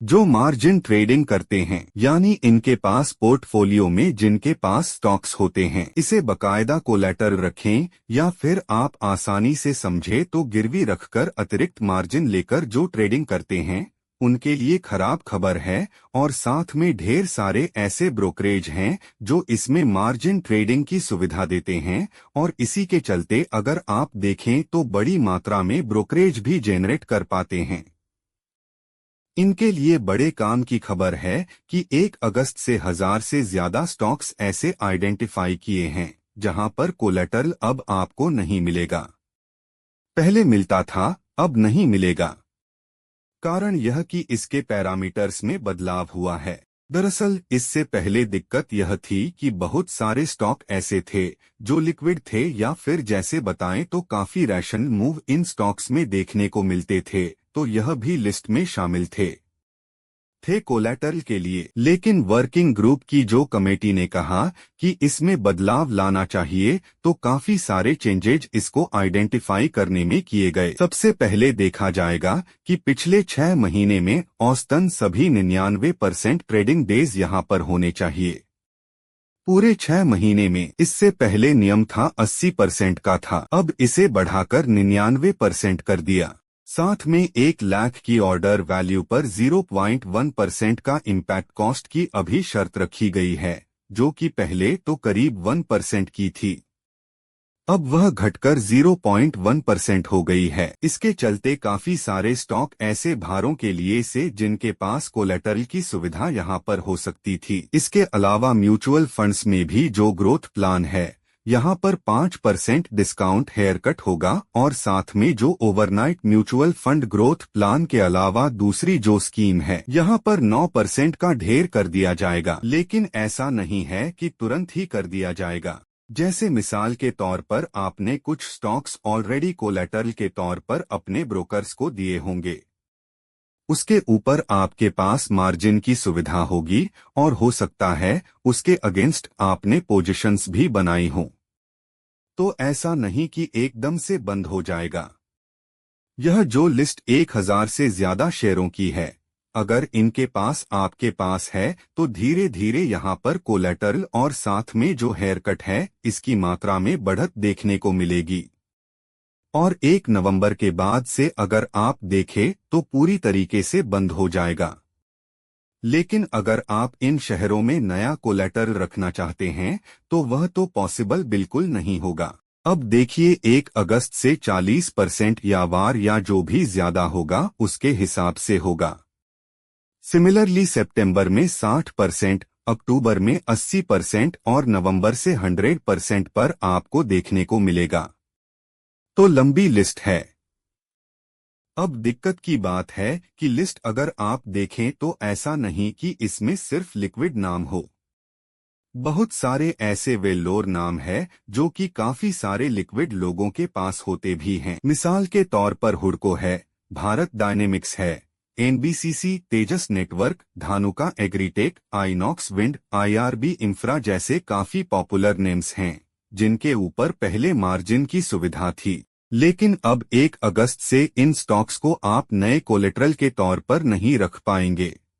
जो margin trading करते हैं, यानी इनके पास पोर्टफोलियो में जिनके पास स्टॉक्स होते हैं, इसे बकायदा कोलैटरल रखें या फिर आप आसानी से समझे तो गिरवी रखकर अतिरिक्त मार्जिन लेकर जो ट्रेडिंग करते हैं उनके लिए खराब खबर है। और साथ में ढेर सारे ऐसे ब्रोकरेज हैं जो इसमें मार्जिन ट्रेडिंग की सुविधा देते हैं, और इसी के चलते अगर आप देखें तो बड़ी मात्रा में ब्रोकरेज भी जेनरेट कर पाते हैं। इनके लिए बड़े काम की खबर है कि 1 अगस्त से 1000 से ज्यादा स्टॉक्स ऐसे आइडेंटिफाई किए हैं जहां पर कोलैटरल अब आपको नहीं मिलेगा। पहले मिलता था, अब नहीं मिलेगा। कारण यह कि इसके पैरामीटर्स में बदलाव हुआ है। दरअसल इससे पहले दिक्कत यह थी कि बहुत सारे स्टॉक ऐसे थे जो लिक्विड थे या फिर जैसे बताएं तो काफी रैशनल मूव इन स्टॉक्स में देखने को मिलते थे, तो यह भी लिस्ट में शामिल थे कोलैटरल के लिए। लेकिन वर्किंग ग्रुप की जो कमेटी ने कहा कि इसमें बदलाव लाना चाहिए, तो काफी सारे चेंजेज इसको आइडेंटिफाई करने में किए गए। सबसे पहले देखा जाएगा कि पिछले 6 महीने में औसतन सभी 99% ट्रेडिंग डेज यहां पर होने चाहिए, पूरे 6 महीने में। इससे पहले नियम था 80% का था, अब इसे बढ़ाकर 99% कर दिया। साथ में 1 लाख की ऑर्डर वैल्यू पर 0.1% का इम्पैक्ट कॉस्ट की अभी शर्त रखी गई है, जो कि पहले तो करीब 1% की थी, अब वह घटकर 0.1% हो गई है। इसके चलते काफी सारे स्टॉक ऐसे भारों के लिए से जिनके पास कोलैटरल की सुविधा यहां पर हो सकती थी। इसके अलावा म्यूचुअल फंड्स में भी जो ग्रोथ प्लान है यहां पर 5% डिस्काउंट हेयर कट होगा, और साथ में जो overnight mutual fund growth plan के अलावा दूसरी जो स्कीम है यहां पर 9% का ढेर कर दिया जाएगा। लेकिन ऐसा नहीं है कि तुरंत ही कर दिया जाएगा। जैसे मिसाल के तौर पर आपने कुछ स्टॉक्स ऑलरेडी कोलैटरल के तौर पर अपने ब्रोकर्स को दिए होंगे, उसके ऊपर आपके पास मार्जिन की सुविधा होगी, और हो सकता है उसके अगेंस्ट आपने पोजीशंस भी बनाई हों। तो ऐसा नहीं कि एकदम से बंद हो जाएगा। यह जो लिस्ट 1000 से ज्यादा शेयरों की है, अगर इनके पास आपके पास है तो धीरे धीरे यहाँ पर कोलैटरल और साथ में जो हेयर कट है इसकी मात्रा में बढ़त देखने को मिलेगी। और 1 नवंबर के बाद से अगर आप देखें तो पूरी तरीके से बंद हो जाएगा। लेकिन अगर आप इन शहरों में नया कोलैटरल रखना चाहते हैं तो वह तो पॉसिबल बिल्कुल नहीं होगा। अब देखिए 1 अगस्त से 40% या वार या जो भी ज्यादा होगा उसके हिसाब से होगा। सिमिलरली सितंबर में 60%, अक्टूबर में 80% और नवंबर से 100% पर आपको देखने को मिलेगा। तो लंबी लिस्ट है। अब दिक्कत की बात है कि लिस्ट अगर आप देखें तो ऐसा नहीं कि इसमें सिर्फ लिक्विड नाम हो, बहुत सारे ऐसे वेल्लोर नाम है जो कि काफी सारे लिक्विड लोगों के पास होते भी हैं। मिसाल के तौर पर हुडको है, भारत डायनेमिक्स है, NBCC, Tejas Network, Dhanuka Agritech, Inox Wind, IRB Infra जैसे काफी पॉपुलर नेम्स हैं जिनके ऊपर पहले मार्जिन की सुविधा थी। लेकिन अब 1 अगस्त से इन स्टॉक्स को आप नए कोलेटरल के तौर पर नहीं रख पाएंगे।